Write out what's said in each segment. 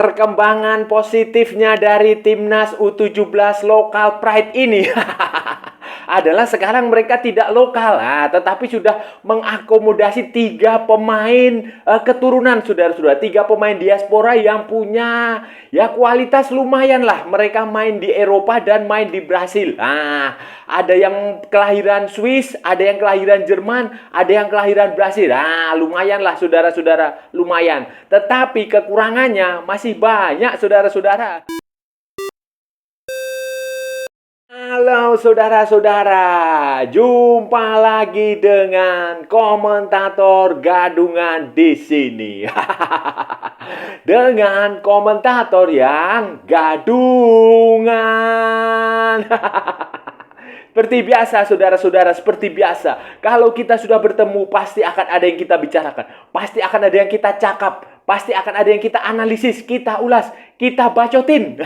Perkembangan positifnya dari timnas U17 Local Pride ini adalah sekarang mereka tidak lokal, tetapi sudah mengakomodasi 3 pemain keturunan, saudara-saudara. 3 pemain diaspora yang punya ya kualitas lumayan lah. Mereka main di Eropa dan main di Brasil. Ada yang kelahiran Swiss, ada yang kelahiran Jerman, ada yang kelahiran Brasil. Lumayan lah, saudara-saudara, lumayan. Tetapi kekurangannya masih banyak, saudara-saudara. Halo saudara-saudara, jumpa lagi dengan komentator gadungan di sini. Dengan komentator yang gadungan. Seperti biasa, saudara-saudara, seperti biasa. Kalau kita sudah bertemu, pasti akan ada yang kita bicarakan. Pasti akan ada yang kita cakap. Pasti akan ada yang kita analisis, kita ulas, kita bacotin.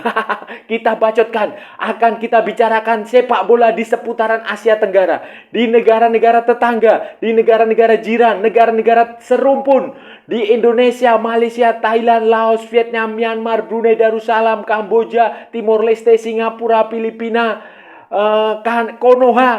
Kita bacotkan. Akan kita bicarakan sepak bola di seputaran Asia Tenggara. Di negara-negara tetangga, di negara-negara jiran, negara-negara serumpun. Di Indonesia, Malaysia, Thailand, Laos, Vietnam, Myanmar, Brunei Darussalam, Kamboja, Timor Leste, Singapura, Filipina, Konoha,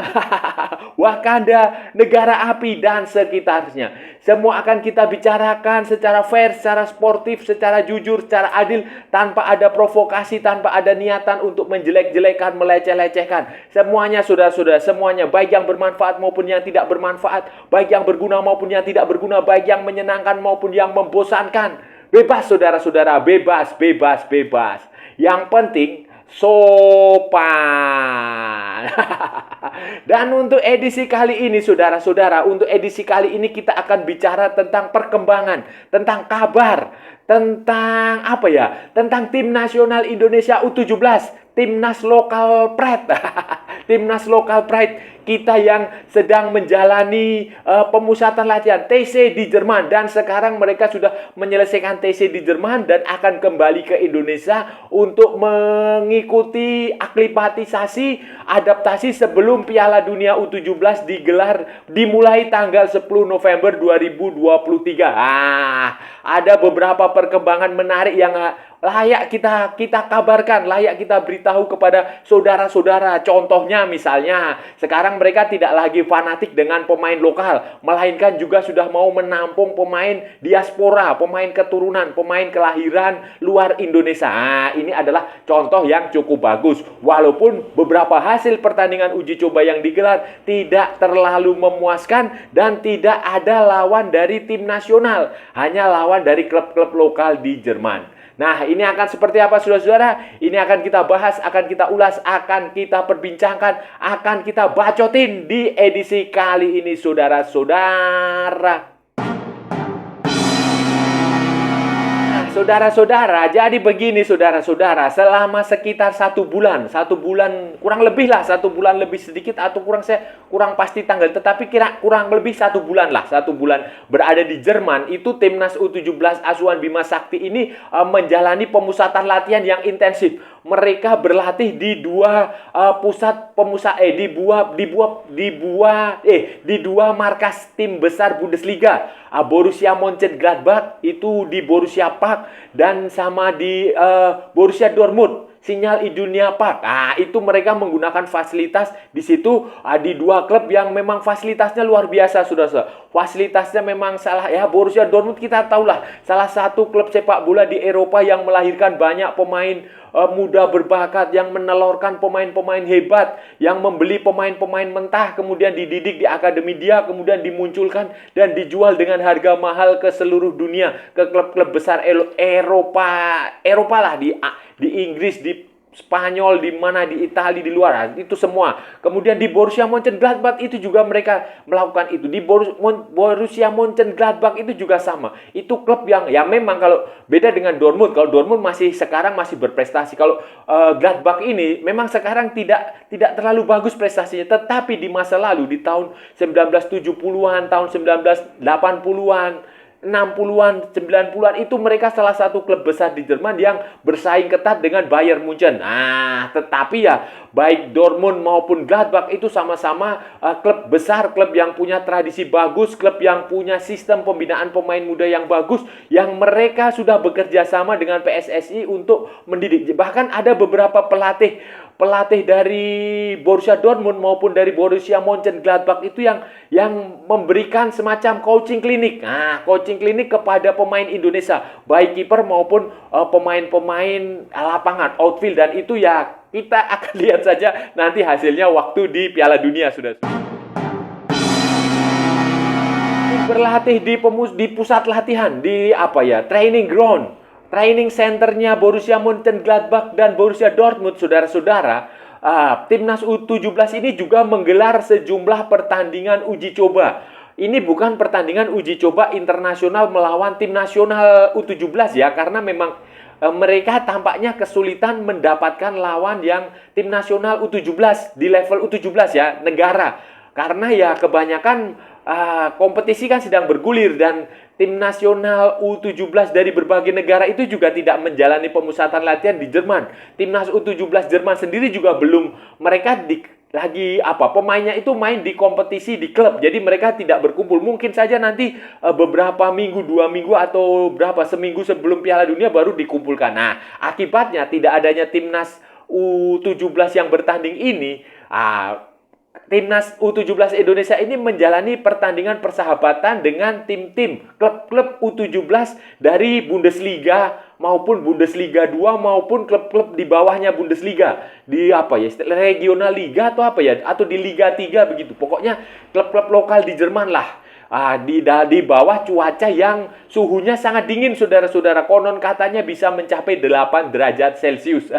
Wakanda, negara api, dan sekitarnya. Semua akan kita bicarakan secara fair, secara sportif, secara jujur, secara adil, tanpa ada provokasi, tanpa ada niatan untuk menjelek-jelekan, meleceh-lecehkan. Semuanya, saudara-saudara, semuanya, baik yang bermanfaat maupun yang tidak bermanfaat, baik yang berguna maupun yang tidak berguna, baik yang menyenangkan maupun yang membosankan. Bebas, saudara-saudara, bebas, bebas, bebas. Yang penting sopan. Dan untuk edisi kali ini, saudara-saudara, untuk edisi kali ini kita akan bicara tentang perkembangan, tentang kabar, tentang apa ya? Tentang tim nasional Indonesia U17, timnas lokal Pride. Timnas lokal Pride kita yang sedang menjalani pemusatan latihan TC di Jerman, dan sekarang mereka sudah menyelesaikan TC di Jerman dan akan kembali ke Indonesia untuk mengikuti aklimatisasi adaptasi sebelum Piala Dunia U17 dimulai tanggal 10 November 2023. Ada beberapa perkembangan menarik yang layak kita kabarkan, layak kita beritahu kepada saudara-saudara. Contohnya misalnya, sekarang mereka tidak lagi fanatik dengan pemain lokal, melainkan juga sudah mau menampung pemain diaspora, pemain keturunan, pemain kelahiran luar Indonesia. Ini adalah contoh yang cukup bagus. Walaupun beberapa hasil pertandingan uji coba yang digelar tidak terlalu memuaskan dan tidak ada lawan dari tim nasional, hanya lawan dari klub-klub lokal di Jerman. Nah, ini akan seperti apa, saudara-saudara? Ini akan kita bahas, akan kita ulas, akan kita perbincangkan, akan kita bacotin di edisi kali ini, saudara-saudara. Saudara-saudara, jadi begini saudara-saudara, selama sekitar 1 bulan, kurang lebih lah, 1 bulan lebih sedikit atau kurang pasti tanggal, tetapi kurang lebih 1 bulan lah, 1 bulan berada di Jerman, itu timnas U17 asuhan Bima Sakti ini menjalani pemusatan latihan yang intensif. Mereka berlatih di dua pusat pemusat di dua markas tim besar Bundesliga. Borussia Mönchengladbach itu di Borussia Park, dan sama di Borussia Dortmund, Sinyal Iduna Park. Itu mereka menggunakan fasilitas di situ di 2 klub yang memang fasilitasnya luar biasa, saudara-saudara. Fasilitasnya memang Borussia Dortmund kita tahulah, salah satu klub sepak bola di Eropa yang melahirkan banyak pemain muda berbakat, yang menelurkan pemain-pemain hebat, yang membeli pemain-pemain mentah, kemudian dididik di akademi dia, kemudian dimunculkan dan dijual dengan harga mahal ke seluruh dunia, ke klub-klub besar Eropa lah, di Inggris, di Spanyol, di mana, di Italia, di luar, itu semua. Kemudian di Borussia Mönchengladbach itu juga mereka melakukan itu. Di Borussia Mönchengladbach itu juga sama. Itu klub yang ya memang kalau beda dengan Dortmund. Kalau Dortmund sekarang masih berprestasi. Kalau Gladbach ini memang sekarang tidak terlalu bagus prestasinya, tetapi di masa lalu, di tahun 1970-an, tahun 1980-an, 60-an, 90-an itu mereka salah satu klub besar di Jerman yang bersaing ketat dengan Bayern Munchen. Nah, tetapi ya baik Dortmund maupun Gladbach itu sama-sama klub besar, klub yang punya tradisi bagus, klub yang punya sistem pembinaan pemain muda yang bagus, yang mereka sudah bekerja sama dengan PSSI untuk mendidik. Bahkan ada beberapa pelatih dari Borussia Dortmund maupun dari Borussia Mönchengladbach itu yang memberikan semacam coaching klinik. Nah, coaching klinik kepada pemain Indonesia, baik kiper maupun pemain-pemain lapangan, outfield, dan itu ya kita akan lihat saja nanti hasilnya waktu di Piala Dunia sudah. Berlatih di pusat latihan, di training ground, training centernya Borussia Mönchengladbach dan Borussia Dortmund, saudara-saudara. Timnas U17 ini juga menggelar sejumlah pertandingan uji coba. Ini bukan pertandingan uji coba internasional melawan tim nasional U17 ya, karena memang mereka tampaknya kesulitan mendapatkan lawan yang tim nasional U17 di level U17 ya, negara. Karena ya kebanyakan kompetisi kan sedang bergulir dan tim nasional U17 dari berbagai negara itu juga tidak menjalani pemusatan latihan di Jerman. Timnas U17 Jerman sendiri juga belum, mereka pemainnya itu main di kompetisi di klub. Jadi mereka tidak berkumpul. Mungkin saja nanti beberapa minggu, 2 minggu atau seminggu sebelum Piala Dunia baru dikumpulkan. Nah, akibatnya tidak adanya timnas U17 yang bertanding ini, Timnas U17 Indonesia ini menjalani pertandingan persahabatan dengan tim-tim klub-klub U17 dari Bundesliga maupun Bundesliga 2 maupun klub-klub di bawahnya Bundesliga. Di regional liga atau di Liga 3 begitu. Pokoknya klub-klub lokal di Jerman lah. Di bawah cuaca yang suhunya sangat dingin, saudara-saudara. Konon katanya bisa mencapai 8 derajat Celcius.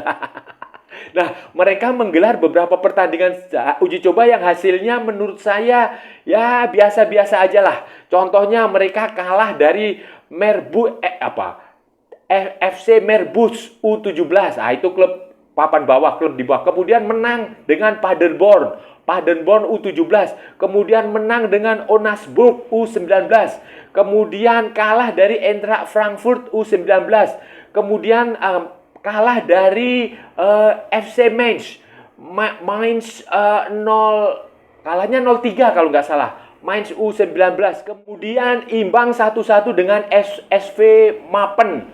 Nah, mereka menggelar beberapa pertandingan uji coba yang hasilnya menurut saya ya biasa-biasa aja lah. Contohnya mereka kalah dari FC Merbus U17. Itu klub papan bawah, klub di bawah. Kemudian menang dengan Paderborn U17. Kemudian menang dengan Onasburg U19. Kemudian kalah dari Eintracht Frankfurt U19. Kemudian kalah dari FC Mainz 0, kalahnya 0-3 kalau nggak salah, Mainz U19. Kemudian imbang 1-1 dengan SV Mappen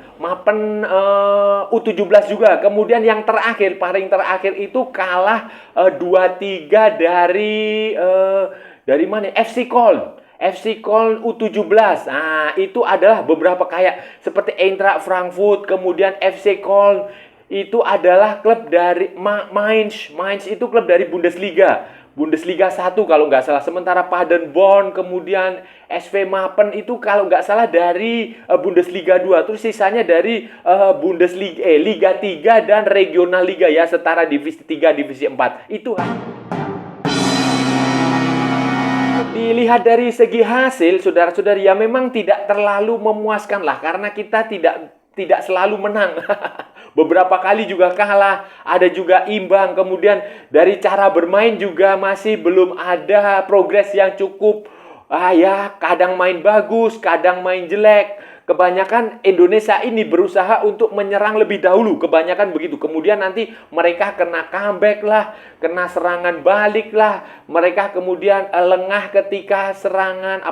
U17 juga. Kemudian yang paling terakhir itu kalah 2-3 dari mana? FC Köln U17. Nah, itu adalah beberapa kayak seperti Eintracht Frankfurt, kemudian FC Köln itu adalah klub dari Mainz. Mainz itu klub dari Bundesliga 1 kalau nggak salah. Sementara Paderborn, kemudian SV Mappen itu kalau nggak salah dari Bundesliga 2. Terus sisanya dari Bundesliga Liga 3 dan regional liga ya, setara divisi 3, divisi 4. Itu dilihat dari segi hasil, saudara-saudari, ya memang tidak terlalu memuaskan lah, karena kita tidak selalu menang. Beberapa kali juga kalah, ada juga imbang. Kemudian dari cara bermain juga masih belum ada progres yang cukup. Kadang main bagus, kadang main jelek. Kebanyakan Indonesia ini berusaha untuk menyerang lebih dahulu, kebanyakan begitu. Kemudian nanti mereka kena comeback lah, kena serangan balik lah. Mereka kemudian lengah ketika serangan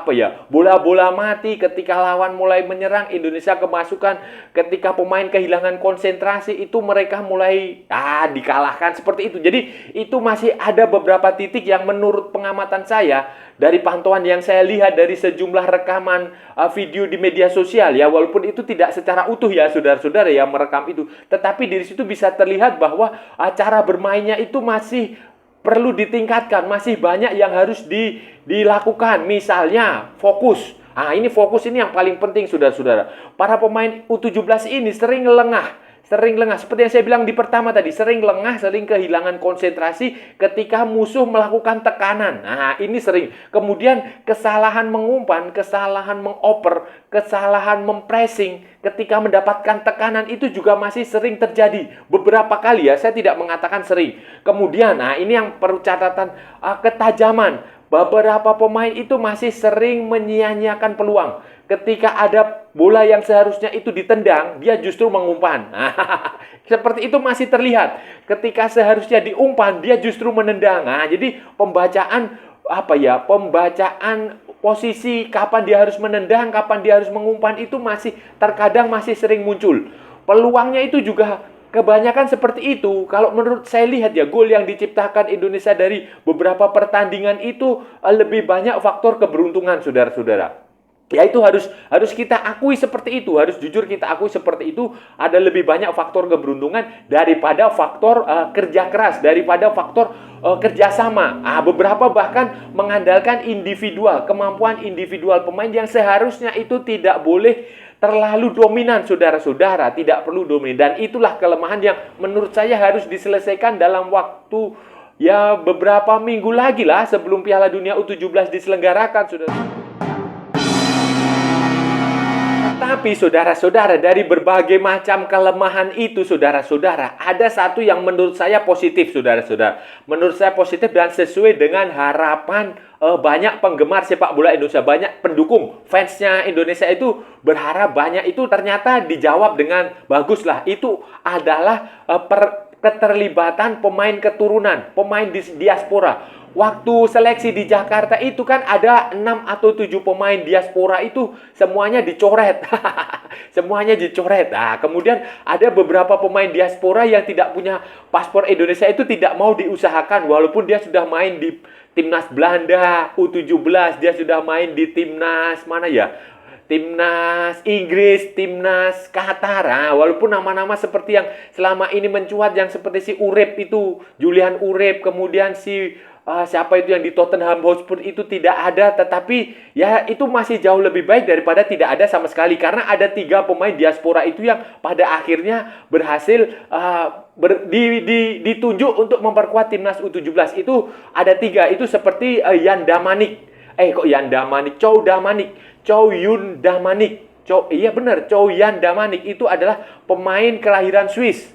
bola-bola mati ketika lawan mulai menyerang, Indonesia kemasukan. Ketika pemain kehilangan konsentrasi itu mereka mulai dikalahkan seperti itu. Jadi itu masih ada beberapa titik yang menurut pengamatan saya, dari pantauan yang saya lihat dari sejumlah rekaman video di media sosial ya, walaupun itu tidak secara utuh ya saudara-saudara ya merekam itu, tetapi dari situ bisa terlihat bahwa cara bermainnya itu masih perlu ditingkatkan, masih banyak yang harus dilakukan. Misalnya fokus. Ini fokus ini yang paling penting saudara-saudara. Para pemain U17 ini sering lengah. Seperti yang saya bilang di pertama tadi, sering lengah, sering kehilangan konsentrasi ketika musuh melakukan tekanan. Nah, ini sering. Kemudian kesalahan mengumpan, kesalahan mengoper, kesalahan mempressing ketika mendapatkan tekanan itu juga masih sering terjadi. Beberapa kali ya, saya tidak mengatakan sering. Kemudian, ini yang perlu catatan, ketajaman. Beberapa pemain itu masih sering menyia-nyiakan peluang. ketika ada bola yang seharusnya itu ditendang, dia justru mengumpan. Seperti itu masih terlihat. Ketika seharusnya diumpan, dia justru menendang. Jadi pembacaan pembacaan posisi kapan dia harus menendang, kapan dia harus mengumpan itu masih terkadang masih sering muncul. Peluangnya itu juga kebanyakan seperti itu. Kalau menurut saya lihat ya, gol yang diciptakan Indonesia dari beberapa pertandingan itu lebih banyak faktor keberuntungan, saudara-saudara. Ya itu harus kita akui seperti itu, harus jujur kita akui seperti itu. Ada lebih banyak faktor keberuntungan daripada faktor kerja keras, daripada faktor kerjasama. Beberapa bahkan mengandalkan individual, kemampuan individual pemain yang seharusnya itu tidak boleh terlalu dominan, saudara-saudara, tidak perlu dominan. Dan itulah kelemahan yang menurut saya harus diselesaikan dalam waktu ya beberapa minggu lagi lah sebelum Piala Dunia U17 diselenggarakan, saudara. Tapi saudara-saudara, dari berbagai macam kelemahan itu, saudara-saudara, ada satu yang menurut saya positif, saudara-saudara. Menurut saya positif dan sesuai dengan harapan banyak penggemar sepak bola Indonesia, banyak pendukung fansnya Indonesia itu berharap banyak itu ternyata dijawab dengan bagus lah. Itu adalah keterlibatan pemain keturunan, pemain diaspora. Waktu seleksi di Jakarta itu kan ada 6 atau 7 pemain diaspora itu semuanya dicoret. Semuanya dicoret. Kemudian ada beberapa pemain diaspora yang tidak punya paspor Indonesia itu tidak mau diusahakan walaupun dia sudah main di timnas Belanda U17, dia sudah main di timnas mana ya? Timnas Inggris, timnas Qatar. Walaupun nama-nama seperti yang selama ini mencuat yang seperti si Urep itu, Julian Urep, kemudian si siapa itu yang di Tottenham Hotspur itu tidak ada, tetapi ya itu masih jauh lebih baik daripada tidak ada sama sekali, karena ada 3 pemain diaspora itu yang pada akhirnya berhasil ditunjuk untuk memperkuat timnas U17. Itu ada 3, itu seperti Yan Damanik, Chow Damanik, Chow Yun Damanik. Iya benar, Chow Yan Damanik itu adalah pemain kelahiran Swiss.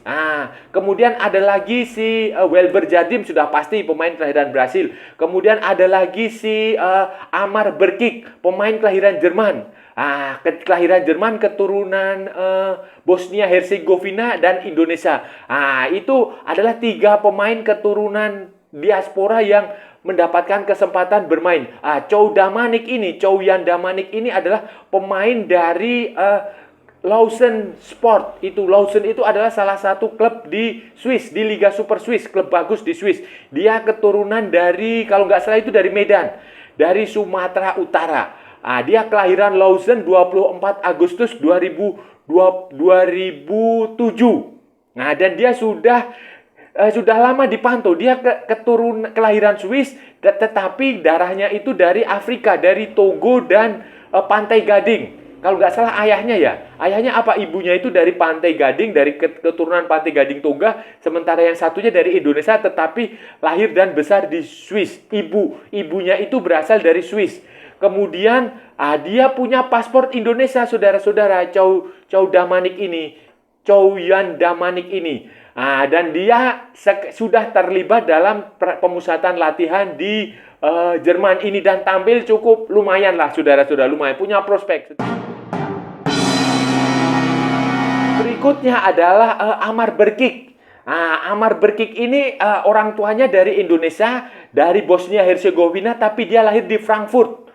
Kemudian ada lagi si Welber Jadim, sudah pasti pemain kelahiran Brasil. Kemudian ada lagi si Amar Berkik, pemain kelahiran Jerman. Kelahiran Jerman, keturunan Bosnia Herzegovina dan Indonesia. Itu adalah 3 pemain keturunan diaspora yang mendapatkan kesempatan bermain. Chow Yan Damanik ini adalah pemain dari Lawson Sport. Lawson itu adalah salah satu klub di Swiss, di Liga Super Swiss, klub bagus di Swiss. Dia keturunan dari, kalau nggak salah itu dari Medan, dari Sumatera Utara. Dia kelahiran Lawson 24 Agustus 2007. Dan dia sudah lama dipantau. Dia keturunan kelahiran Swiss, tetapi darahnya itu dari Afrika, dari Togo dan Pantai Gading. Kalau nggak salah ayahnya apa ibunya itu dari Pantai Gading, dari keturunan Pantai Gading Toga, sementara yang satunya dari Indonesia tetapi lahir dan besar di Swiss. Ibunya itu berasal dari Swiss. Kemudian dia punya paspor Indonesia, saudara-saudara, Chow Yan Damanik ini. Dan dia sudah terlibat dalam pemusatan latihan di Jerman ini dan tampil cukup lumayan lah, saudara-saudara, lumayan punya prospek. Berikutnya adalah Amar Berkik. Amar Berkik ini orang tuanya dari Indonesia, dari Bosnia Herzegovina, tapi dia lahir di Frankfurt,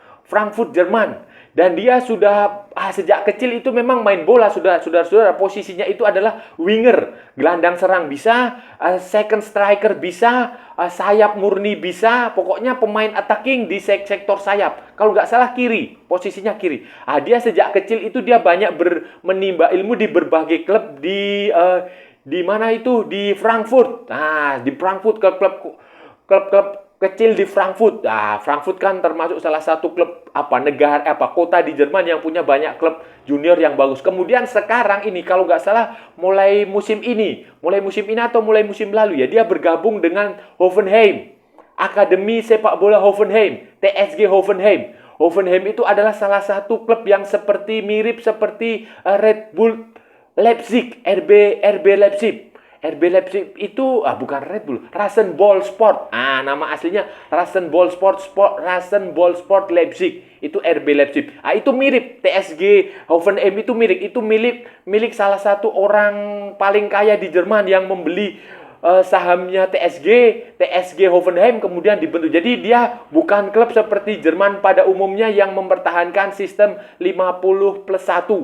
Jerman. Dan dia sudah sejak kecil itu memang main bola, saudara-saudara. Posisinya itu adalah winger, gelandang serang bisa, second striker bisa, sayap murni bisa. Pokoknya pemain attacking di sektor sayap. Kalau nggak salah kiri, posisinya kiri. Dia sejak kecil itu dia banyak menimba ilmu di berbagai klub di mana itu, di Frankfurt. Di Frankfurt, klub kecil di Frankfurt. Frankfurt kan termasuk salah satu klub kota di Jerman yang punya banyak klub junior yang bagus. Kemudian sekarang ini kalau nggak salah mulai musim ini atau mulai musim lalu ya, dia bergabung dengan Hoffenheim, Akademi Sepak Bola Hoffenheim, TSG Hoffenheim. Hoffenheim itu adalah salah satu klub yang mirip seperti Red Bull Leipzig, RB Leipzig. RB Leipzig itu bukan Red Bull, Rasenballsport. Nama aslinya Rasenballsport Leipzig. Itu RB Leipzig. Itu mirip TSG Hoffenheim, itu mirip. Itu milik salah satu orang paling kaya di Jerman yang membeli sahamnya TSG Hoffenheim, kemudian dibentuk. Jadi dia bukan klub seperti Jerman pada umumnya yang mempertahankan sistem 50+1.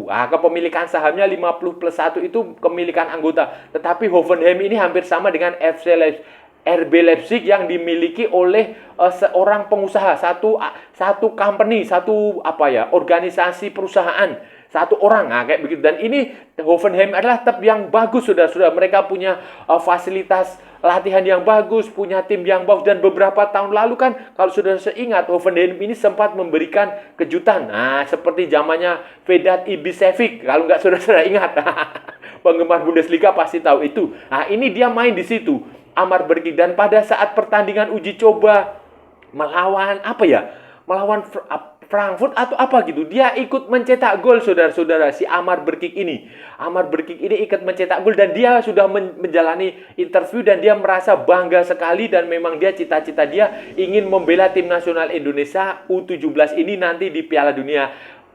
Kepemilikan sahamnya 50+1 itu kepemilikan anggota. Tetapi Hoffenheim ini hampir sama dengan RB Leipzig yang dimiliki oleh seorang pengusaha, satu company, organisasi perusahaan, satu orang, kayak begitu. Dan ini Hoffenheim adalah klub yang bagus, saudara-saudara. Mereka punya fasilitas latihan yang bagus, punya tim yang bagus. Dan beberapa tahun lalu kan, kalau sudah seingat, Hoffenheim ini sempat memberikan kejutan. Seperti zamannya Vedat Ibišević, kalau nggak saudara-saudara ingat. Penggemar Bundesliga pasti tahu itu. Ini dia main di situ, Amar Berkik. Dan pada saat pertandingan uji coba melawan Frankfurt atau apa gitu, dia ikut mencetak gol, saudara-saudara, si Amar Berkik ini. Amar Berkik ini ikut mencetak gol dan dia sudah menjalani interview dan dia merasa bangga sekali dan memang dia cita-cita dia ingin membela tim nasional Indonesia U17 ini nanti di Piala Dunia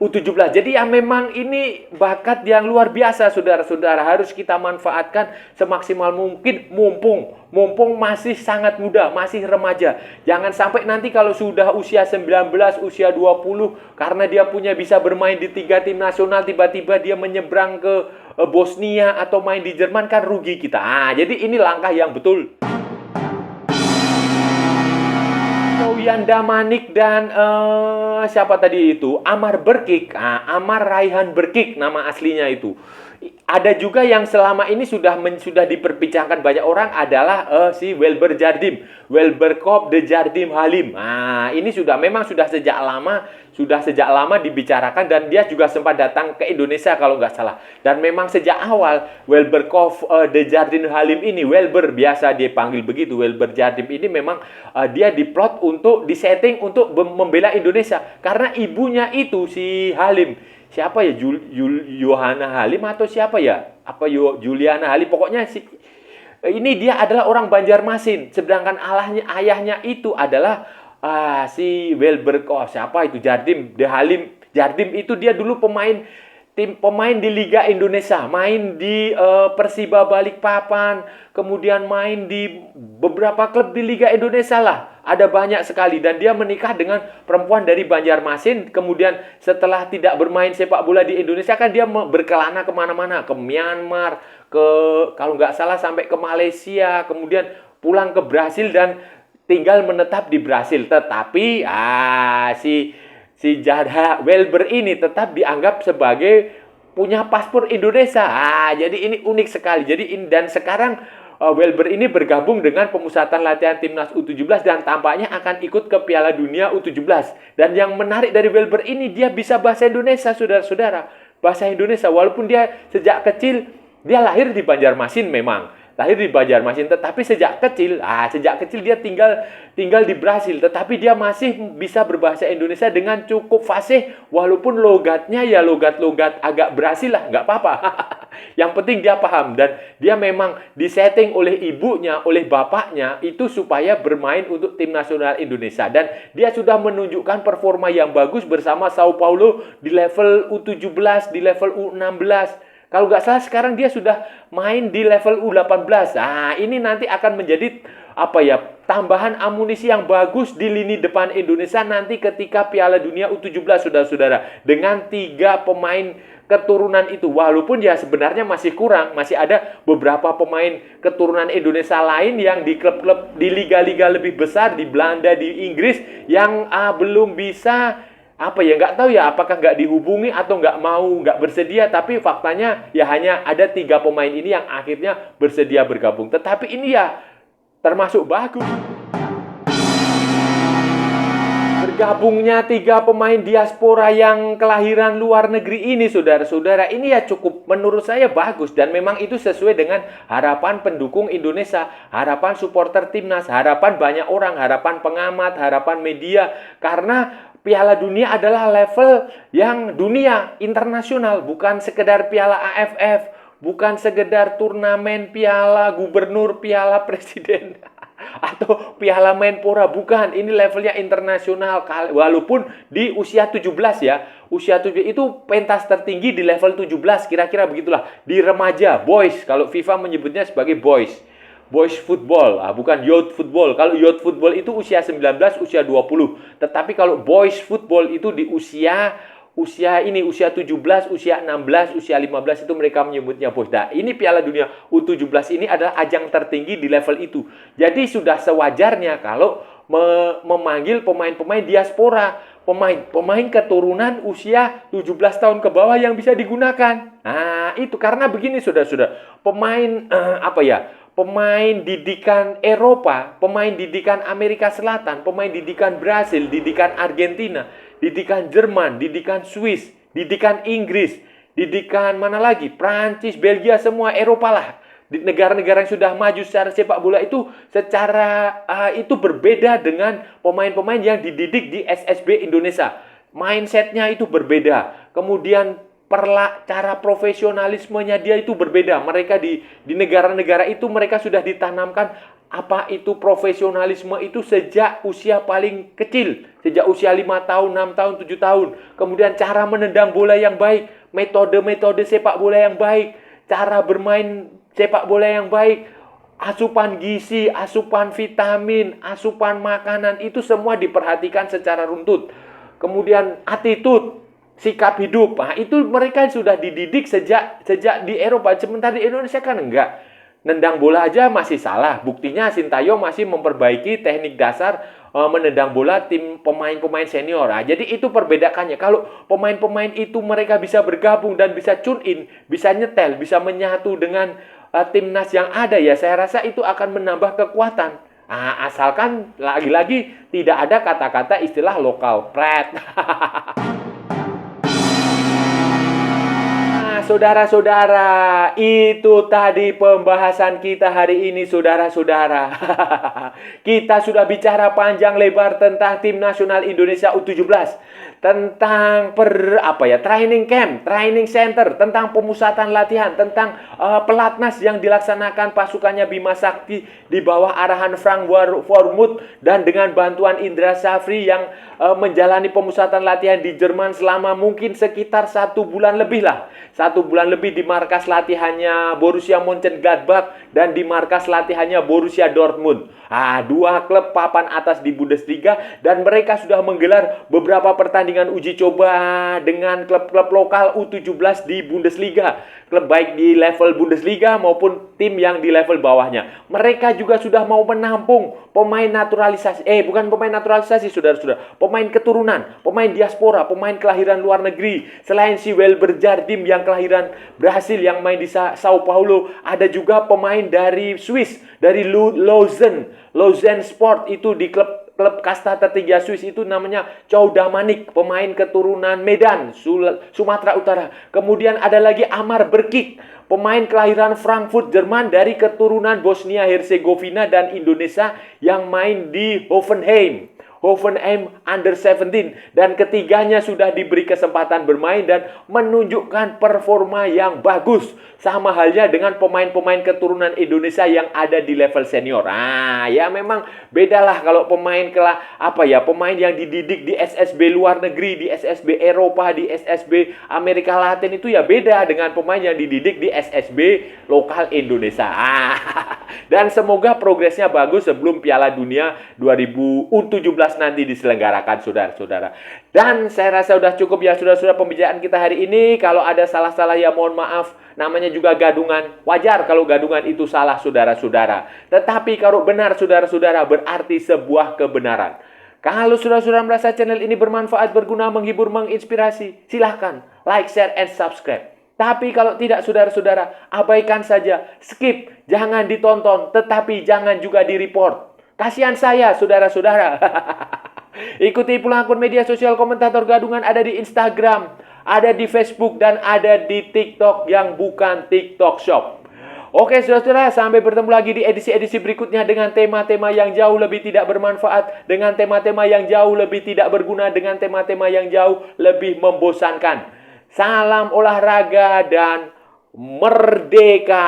U17. Jadi memang ini bakat yang luar biasa, saudara-saudara. Harus kita manfaatkan semaksimal mungkin mumpung masih sangat muda, masih remaja. Jangan sampai nanti kalau sudah usia 19, usia 20, karena dia bisa bermain di 3 tim nasional, tiba-tiba dia menyeberang ke Bosnia atau main di Jerman, kan rugi kita. Jadi ini langkah yang betul. Yanda Manik dan siapa tadi itu? Amar Berkik. Amar Raihan Berkik nama aslinya itu. Ada juga yang selama ini sudah diperbincangkan banyak orang adalah si Welber Jardim, Welberkop de Jardim Halim. Ini memang sudah sejak lama dibicarakan dan dia juga sempat datang ke Indonesia kalau nggak salah. Dan memang sejak awal Welberkop de Jardim Halim ini, Welber biasa dia panggil begitu, Welber Jardim ini memang dia diplot disetting untuk membela Indonesia karena ibunya itu si Halim. Siapa ya? Yohana Halim atau siapa ya? Juliana Halim. Pokoknya ini dia adalah orang Banjarmasin. Sedangkan ayahnya itu adalah si Welberkop. Siapa itu? Jardim de Halim. Jardim itu dia dulu pemain di Liga Indonesia, main di Persiba Balikpapan, kemudian main di beberapa klub di Liga Indonesia lah. Ada banyak sekali dan dia menikah dengan perempuan dari Banjarmasin. Kemudian setelah tidak bermain sepak bola di Indonesia kan dia berkelana kemana-mana, ke Myanmar, kalau nggak salah sampai ke Malaysia, kemudian pulang ke Brasil dan tinggal menetap di Brasil. Tetapi si Jadha Welber ini tetap dianggap sebagai punya paspor Indonesia. Jadi ini unik sekali. Dan sekarang Welber ini bergabung dengan pemusatan latihan timnas U17 dan tampaknya akan ikut ke Piala Dunia U17. Dan yang menarik dari Welber ini, dia bisa bahasa Indonesia, saudara-saudara. Bahasa Indonesia, walaupun dia sejak kecil, dia lahir di Banjarmasin memang. Lahir di Banjarmasin, tetapi sejak kecil dia tinggal di Brasil, tetapi dia masih bisa berbahasa Indonesia dengan cukup fasih, walaupun logatnya ya logat-logat agak Brasil lah, nggak apa-apa. Yang penting dia paham dan dia memang disetting oleh ibunya, oleh bapaknya itu supaya bermain untuk tim nasional Indonesia dan dia sudah menunjukkan performa yang bagus bersama Sao Paulo di level U17, di level U16. Kalau nggak salah sekarang dia sudah main di level U18. Ini nanti akan menjadi tambahan amunisi yang bagus di lini depan Indonesia nanti ketika Piala Dunia U17, saudara-saudara. Dengan 3 pemain keturunan itu. Walaupun ya sebenarnya masih kurang. Masih ada beberapa pemain keturunan Indonesia lain yang di klub-klub di liga-liga lebih besar di Belanda, di Inggris yang belum bisa nggak tahu ya apakah nggak dihubungi atau nggak bersedia, tapi faktanya ya hanya ada 3 pemain ini yang akhirnya bersedia bergabung. Tetapi ini ya termasuk bagus. Bergabungnya 3 pemain diaspora yang kelahiran luar negeri ini, saudara-saudara, ini ya cukup menurut saya bagus dan memang itu sesuai dengan harapan pendukung Indonesia, harapan supporter timnas, harapan banyak orang, harapan pengamat, harapan media, karena Piala Dunia adalah level yang dunia, internasional, bukan sekedar Piala AFF, bukan sekedar turnamen piala gubernur, piala presiden, atau piala Menpora, bukan. Ini levelnya internasional, walaupun di usia 17 ya. Usia 7 itu pentas tertinggi di level 17, kira-kira begitulah. Di remaja, boys, kalau FIFA menyebutnya sebagai boys. Boys football, bukan youth football. Kalau youth football itu usia 19, usia 20. Tetapi kalau boys football itu di usia 17, usia 16, usia 15 itu mereka menyebutnya boys. Nah, ini Piala Dunia U17 ini adalah ajang tertinggi di level itu. Jadi sudah sewajarnya kalau memanggil pemain-pemain diaspora, pemain keturunan usia 17 tahun ke bawah yang bisa digunakan. Nah, itu karena begini sudah pemain pemain didikan Eropa, pemain didikan Amerika Selatan, pemain didikan Brasil, didikan Argentina, didikan Jerman, didikan Swiss, didikan Inggris, didikan mana lagi? Prancis, Belgia, semua Eropa lah. Di negara-negara yang sudah maju secara sepak bola itu itu berbeda dengan pemain-pemain yang dididik di SSB Indonesia. Mindsetnya itu berbeda. Kemudian cara profesionalismenya dia itu berbeda. Mereka di negara-negara itu mereka sudah ditanamkan apa itu profesionalisme itu sejak usia paling kecil. Sejak usia 5 tahun, 6 tahun, 7 tahun. Kemudian cara menendang bola yang baik. Metode-metode sepak bola yang baik. Cara bermain sepak bola yang baik. Asupan gizi, asupan vitamin, asupan makanan. Itu semua diperhatikan secara runtut. Kemudian attitude, sikap hidup. Nah, itu mereka sudah dididik sejak di Eropa. Sementara di Indonesia kan enggak. Nendang bola aja masih salah. Buktinya Sintayong masih memperbaiki teknik dasar menendang bola tim pemain-pemain senior. Nah, jadi itu perbedaannya. Kalau pemain-pemain itu mereka bisa bergabung dan bisa tune in, bisa nyetel, bisa menyatu dengan timnas yang ada, ya saya rasa itu akan menambah kekuatan. Nah, asalkan lagi-lagi tidak ada kata-kata istilah lokal pret. Saudara-saudara, itu tadi pembahasan kita hari ini, saudara-saudara. Kita sudah bicara panjang lebar tentang tim nasional Indonesia U17, tentang training camp, training center, tentang pemusatan latihan, tentang pelatnas yang dilaksanakan pasukannya Bima Sakti di bawah arahan Frank Wormuth dan dengan bantuan Indra Safri yang menjalani pemusatan latihan di Jerman selama mungkin sekitar 1 bulan lebih lah. 1 bulan lebih di markas latihannya Borussia Mönchengladbach dan di markas latihannya Borussia Dortmund. 2 klub papan atas di Bundesliga, dan mereka sudah menggelar beberapa pertandingan uji coba dengan klub-klub lokal U17 di Bundesliga. Klub baik di level Bundesliga maupun tim yang di level bawahnya. Mereka juga sudah mau menampung pemain naturalisasi. Bukan pemain naturalisasi, saudara-saudara. Pemain keturunan, pemain diaspora, pemain kelahiran luar negeri. Selain si Welber Jardim yang kelahiran Brasil yang main di Sao Paulo, ada juga pemain dari Swiss, dari Lausanne Sport, itu di klub kasta tertinggi Swiss itu namanya Coudamanik, pemain keturunan Medan, Sumatera Utara. Kemudian ada lagi Amar Berkik, pemain kelahiran Frankfurt, Jerman dari keturunan Bosnia Herzegovina dan Indonesia yang main di Hoffenheim Under 17, dan ketiganya sudah diberi kesempatan bermain dan menunjukkan performa yang bagus, sama halnya dengan pemain-pemain keturunan Indonesia yang ada di level senior. Ya memang bedalah kalau pemain pemain yang dididik di SSB luar negeri, di SSB Eropa, di SSB Amerika Latin itu ya beda dengan pemain yang dididik di SSB lokal Indonesia. Dan semoga progresnya bagus sebelum Piala Dunia 2017 nanti diselenggarakan, saudara-saudara. Dan saya rasa sudah cukup ya, saudara-saudara, pembicaraan kita hari ini. Kalau ada salah-salah ya mohon maaf. Namanya juga gadungan. Wajar kalau gadungan itu salah, saudara-saudara. Tetapi kalau benar, saudara-saudara, berarti sebuah kebenaran. Kalau saudara-saudara merasa channel ini bermanfaat, berguna, menghibur, menginspirasi, silahkan like, share, and subscribe. Tapi kalau tidak, saudara-saudara, abaikan saja, skip, jangan ditonton, tetapi jangan juga di-report. Kasihan saya, saudara-saudara. Ikuti pula akun media sosial Komentator Gadungan, ada di Instagram, ada di Facebook, dan ada di TikTok yang bukan TikTok Shop. Oke, saudara-saudara, sampai bertemu lagi di edisi-edisi berikutnya dengan tema-tema yang jauh lebih tidak bermanfaat, dengan tema-tema yang jauh lebih tidak berguna, dengan tema-tema yang jauh lebih membosankan. Salam olahraga dan merdeka.